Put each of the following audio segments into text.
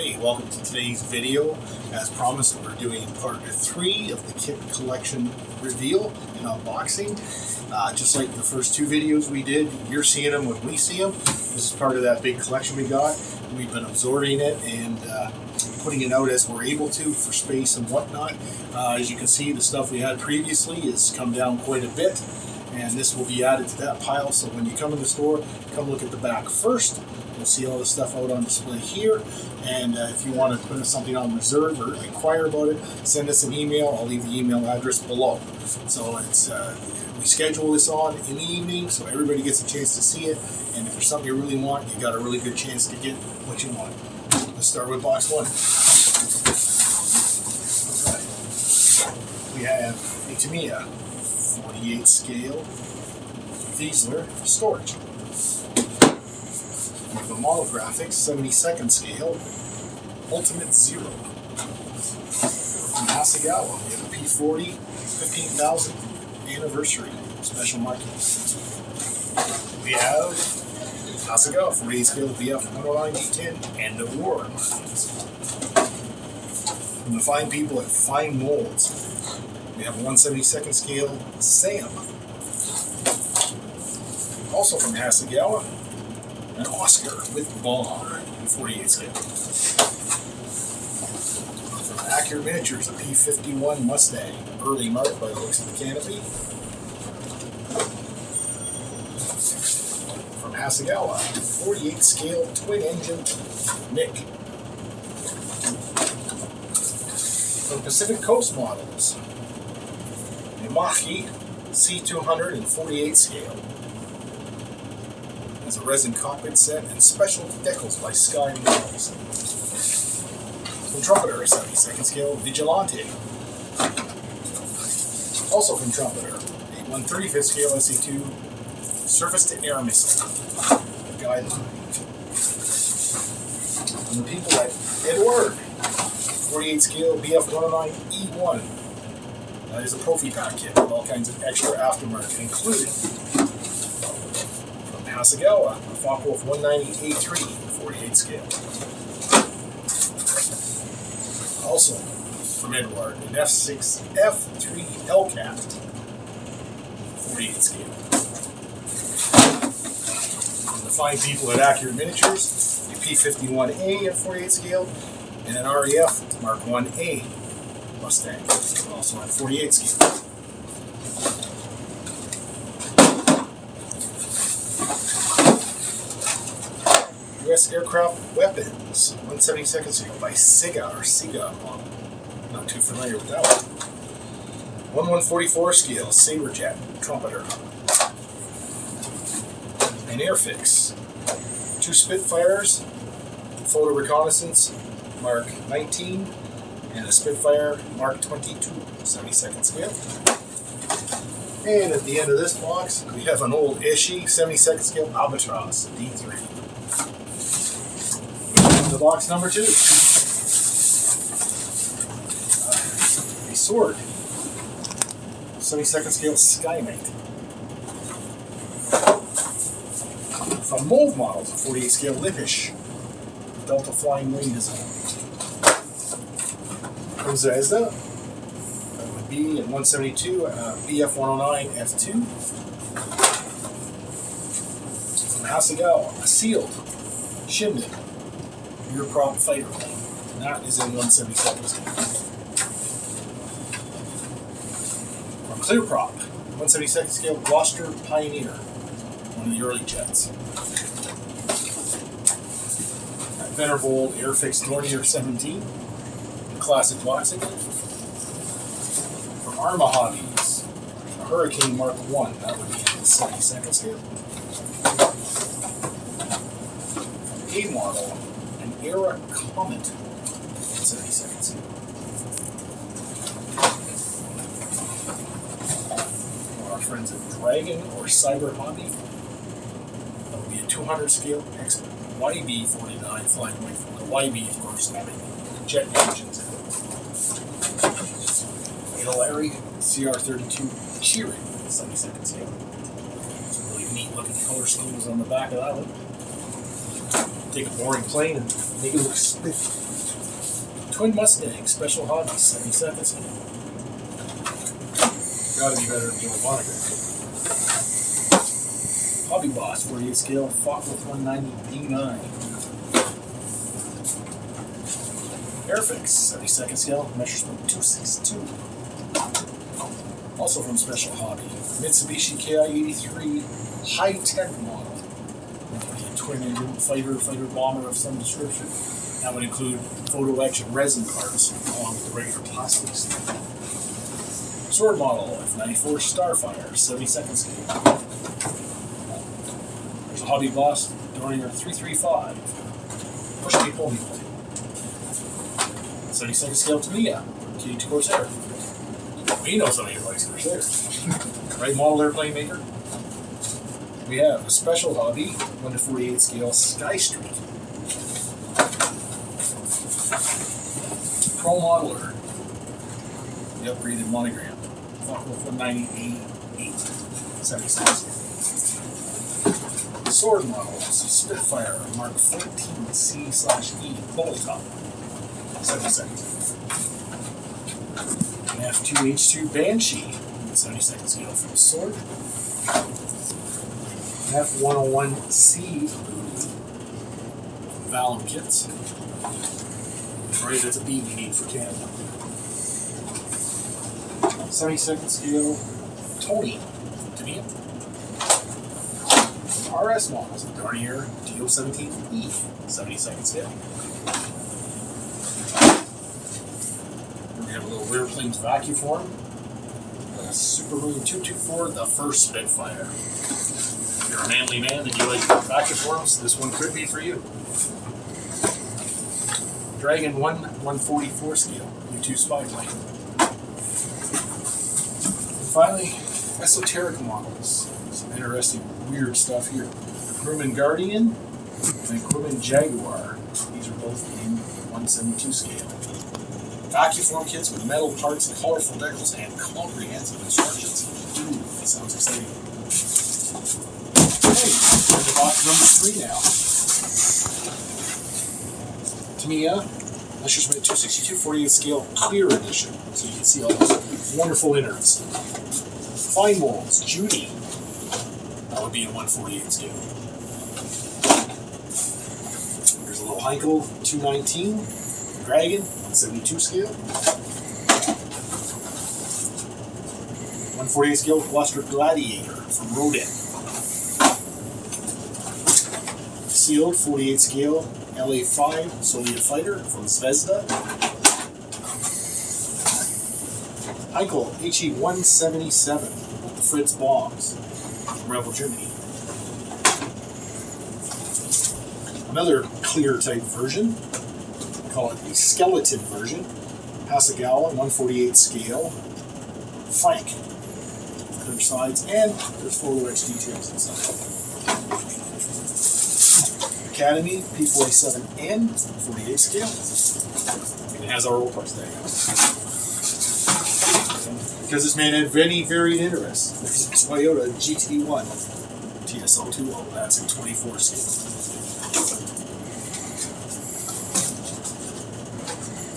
Hey, welcome to today's video. As promised, we're doing part 3 of the kit collection reveal and unboxing. Just like the first 2 videos we did, you're seeing them when we see them. This is part of that big collection we got. We've been absorbing it and putting it out as we're able to for space and whatnot. As you can see, the stuff we had previously has come down quite a bit, and this will be added to that pile. So when you come in the store, come look at the back first. You'll see all the stuff out on display here, and if you want to put something on reserve or inquire about it, send us an email. I'll leave the email address below. So it's we schedule this on in the evening so everybody gets a chance to see it, and if there's something you really want, you got a really good chance to get what you want. Let's start with box 1. We have a Tamiya 48 scale Vizsla storage. We have a Monographics 72nd scale Ultimate Zero. From Hasegawa, we have a P40 15,000th anniversary special marking. We have Hasegawa 48 scale VF 109 D10 End of War markings. From the fine people at Fine Molds, we have a 172nd scale Sam. Also from Hasegawa, an Oscar with Bond in 48 scale. From Accurate Miniatures, a P51 Mustang, early mark by the looks of the canopy. From Hasegawa, 48 scale twin engine Nick. From Pacific Coast Models, Yamaha C200 in 48 scale. As a resin cockpit set and special decals by Sky Models. From Trumpeter, 72nd scale Vigilante. Also from Trumpeter, a 135th scale SA2 surface to air missile. The guideline. From the people at Edward, 48 scale BF 109 E1. That is a Profi Pack kit with all kinds of extra aftermarket included. Hasegawa, a Focke-Wulf 190 A3, 48 scale. Also from Edward, an F6 F3 Hellcat, 48 scale. From the fine people at Accurate Miniatures, a P51A at 48 scale, and an RAF Mark 1A Mustang, also at 48 scale. U.S. Aircraft Weapons, 172nd scale by Siga model. Not too familiar with that one. 1/144 scale Saberjet Trumpeter. An Airfix. 2 Spitfires, Photo Reconnaissance Mark 19, and a Spitfire Mark 22, 72nd scale. And at the end of this box, we have an old Ishi 72nd scale Albatross D3. To box number 2. A sword. 72nd scale Sky Knight. From Mold Models, a 48 scale Lippish Delta Flying Wing design. From Zvezda, that would be in 172 BF 109 F2. From Hasegawa, a sealed Shindig Your Prop Fighter plane. And that is in 172nd scale. From Clear Prop, 172nd scale Gloucester Pioneer, one of the early jets. Venerable Airfix Dornier 17, classic box again. From Arma Hobbies, a Hurricane Mark 1, that would be in 72nd scale. From A model, Era Comet, 72nd scale. For our friends at Dragon or Cyber Hobby, that would be a 200 scale YB-49 flying away from the YB, of course, having jet engines in it. Larry CR32 Cheering, 72nd scale. Some really neat looking color schemes on the back of that one. Take a boring plane and make it look spiffy. Twin Mustang, Special Hobby, 70 seconds. Gotta be better than the old monogram. Hobby Boss, 48 scale, Focke-Wulf 190 D9. Airfix, 72nd scale, measures from 262. Also from Special Hobby, Mitsubishi Ki-83 high-tech model. A twin-engine fighter bomber of some description. That would include photo etch and resin parts, along with the regular plastics. Sword model, F-94 Starfire, 72nd scale. There's a Hobby Boss Dornier 335. Push me, pull me blade. 72nd scale Tamiya, KT Corsair. We know somebody who likes Corsairs. Right model airplane maker. We have a Special Hobby, 1/48 scale Sky Street. Pro Modeler, the upgraded monogram. Focke-Wulf 198, 76. Sword models, Spitfire Mark 14C/E, bullet top, 70 seconds. An F2H2 Banshee, 72nd scale for the sword. An F101C Vallum kits. Right, that's a bead we need for Canada. 72nd scale Tony Tamiya. RS models, Dornier DO-17E, 72nd scale. We have a little rear planes vacuum form. Supermoon 224, the first Spitfire. If you're a manly man and you like vacuum forms, this one could be for you. Dragon 1/144 scale, U2 spy plane. And finally, esoteric models. Some interesting, weird stuff here. Grumman Guardian and Grumman Jaguar. These are both in 1/72 scale. Vacuum form kits with metal parts, colorful decals, and comprehensive instructions. Ooh, that sounds exciting. Okay, we're to box number 3 now. Tamiya, Messerschmitt 262 48 scale clear edition, so you can see all those wonderful innards. Fine molds, Judy, that would be in 1/48 scale. There's a little Heinkel 219, Dragon, 1/72 scale. 1/48 scale Gloucester Gladiator from Rodin. Sealed 48 scale LA-5 Soviet fighter from Zvezda. Heinkel HE-177 with the Fritz bombs from Rebel Germany. Another clear type version, we call it the skeleton version. Hasegawa 1/48 scale Frank. Curved sides, and there's photo etch details inside. Academy P47N 48 scale. It has our old parts tag on it. Because this man had very varied interests. There's a Toyota GT1 TSL20, that's in 24 scale.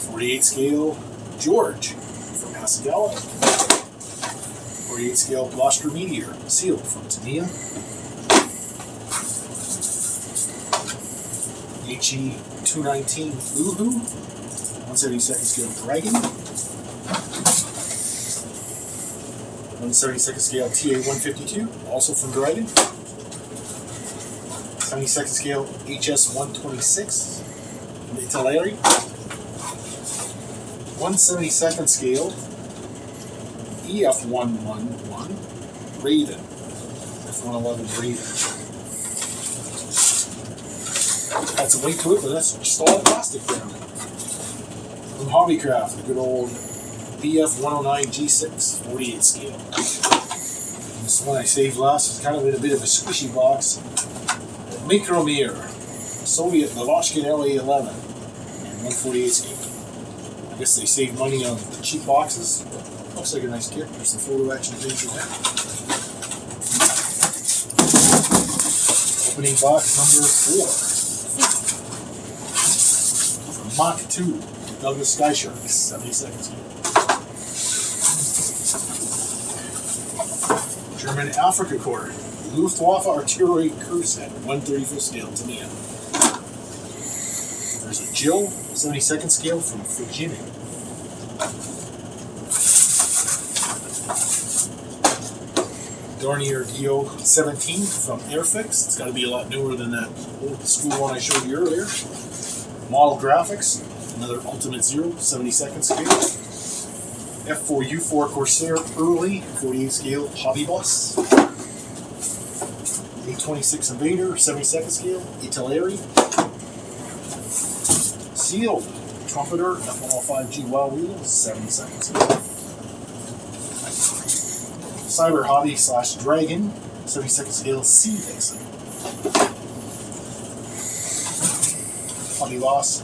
48 scale George from Hasegawa. 48 scale Gloucester Meteor, sealed from Tamiya. HE-219 Uhu, 1/72 scale Dragon. 1/72 scale TA-152, also from Dragon. 72nd scale HS-126 from Italeri. 1/72 scale EF-111 Raven, F-111 Raven. That's a weight to it, but that's just all plastic there. From Hobbycraft, the good old BF-109 G6, 48 scale. And this one I saved last is kind of in a bit of a squishy box. Micromir, Soviet Lavochkin LA-11, and 1/48 scale. I guess they saved money on the cheap boxes. Looks like a nice kit. There's some photo action things in there. Opening box number 4. From Mach 2, Douglas Sky Sharks, 72nd scale. German Afrika Korps, Luftwaffe Artillery Crew Set, 135th scale, Tamiya. There's a Jill, 72nd scale from Virginia. Dornier Dio 17 from Airfix. It's got to be a lot newer than that old school one I showed you earlier. Model Graphics, another Ultimate Zero, 72nd scale. F4U4 Corsair Early, 48 scale Hobby Bus. A26 Invader, 72nd scale, Italeri. Sealed Trumpeter, F105G Wild Wheel, 72nd scale. Cyber Hobby / Dragon, 72nd scale, Sea Vixen. Hobby Boss,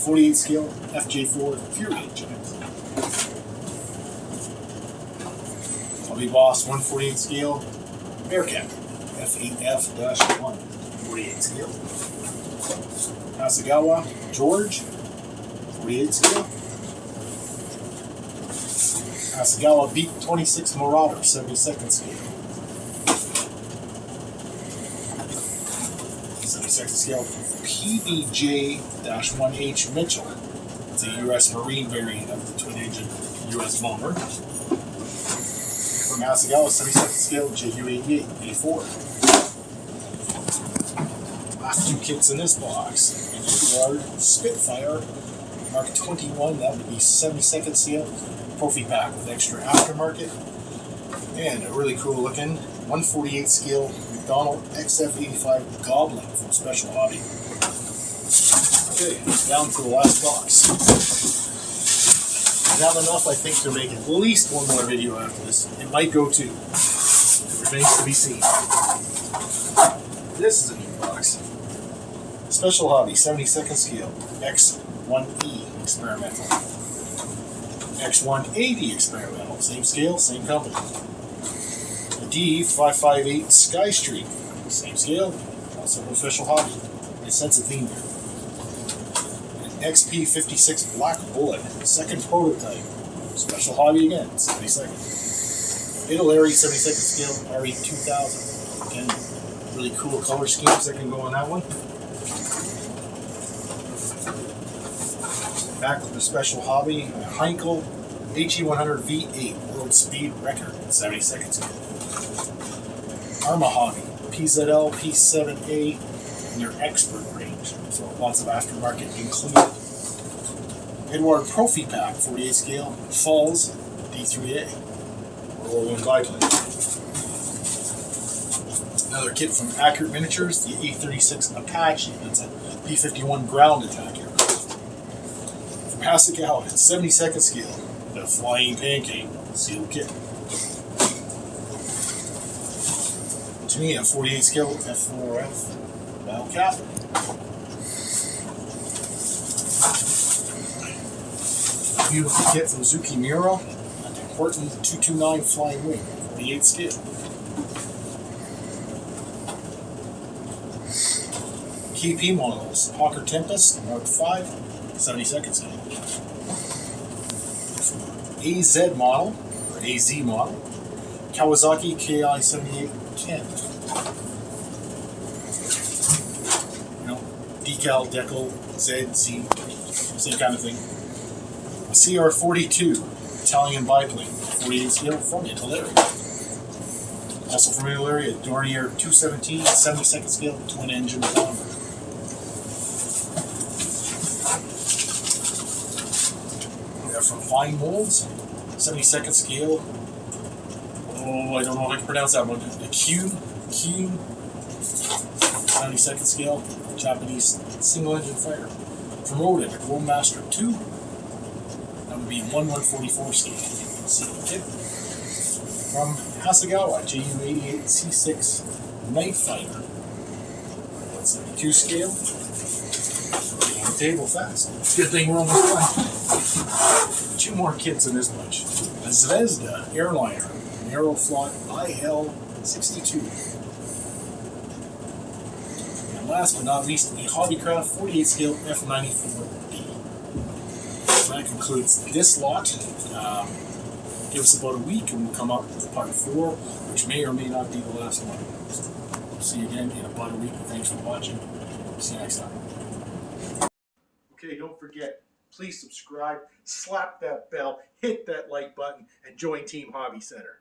48 scale, FJ4 Fury Giant. Hobby Boss, 148 scale, Bearcat, F8F-1, 48 scale. Hasegawa George, 48 scale. Hasegawa Beat 26 Marauder, 72nd scale. 72nd scale PBJ-1H Mitchell. It's a U.S. Marine variant of the twin-engine U.S. bomber. From Hasegawa, 72nd scale JU-88 A4. Last two kits in this box. A Juilliard Spitfire Mark 21, that would be 72nd scale. Trophy pack with extra aftermarket. And a really cool looking 148 scale McDonnell XF85 Goblin from Special Hobby. Okay, down to the last box. I have enough, I think, to make at least one more video after this. It might go two. It remains to be seen. This is a new box. Special Hobby, 72nd scale, X1E Experimental. X180 Experimental, same scale, same company. A D558 Sky Streak, same scale, also from Special Hobby. It sets a theme there. XP56 Black Bullet, second prototype, Special Hobby again, 72nd. Italeri 72nd scale, RE2000. Again, really cool color schemes that can go on that one. Back with the Special Hobby, Heinkel HE100 V8 World Speed Record, 72nd scale. Arma Hobby, PZL P7A in their Expert range, so lots of aftermarket included. Edward Profi Pack, 48 scale, Falls D3A, Roland Biplane. Another kit from Accurate Miniatures, the A36 Apache, that's a P51 ground attack aircraft. From Hasegawa, it's 72nd scale, the Flying Pancake sealed kit. Tamiya, 48 scale, F4F Battle Cap. Beautiful kit from Zuki Mura, and the Horton 229 Flying Wing, 48 scale. KP models, Hawker Tempest, Mark 5, 72nd scale. AZ model, or AZ model, Kawasaki KI7810. Decal, decal, Z, same kind of thing. A CR42 Italian biplane, 48 scale from Italeri. Also from Italeri, a Dornier 217, 72nd scale, twin engine bomber. We have from Fine Molds, 72nd scale. Oh, I don't know if I can pronounce that one. The Q, 72nd scale. Japanese single-engine fighter. From Roden, a Glowmaster 2. That would be 1/144 scale. Okay. From Hasegawa, JU88 C6 Night Fighter. 172 scale. Getting on the table fast. Good thing we're almost done. Two more kits in this bunch. A Zvezda airliner, an Aeroflot IL-62. Last but not least, a Hobbycraft 48 scale F94D. So that concludes this lot. Give us about a week and we'll come up with part 4, which may or may not be the last one. So we'll see you again in about a week. Thanks for watching. See you next time. Okay, don't forget, please subscribe, slap that bell, hit that like button, and join Team Hobby Center.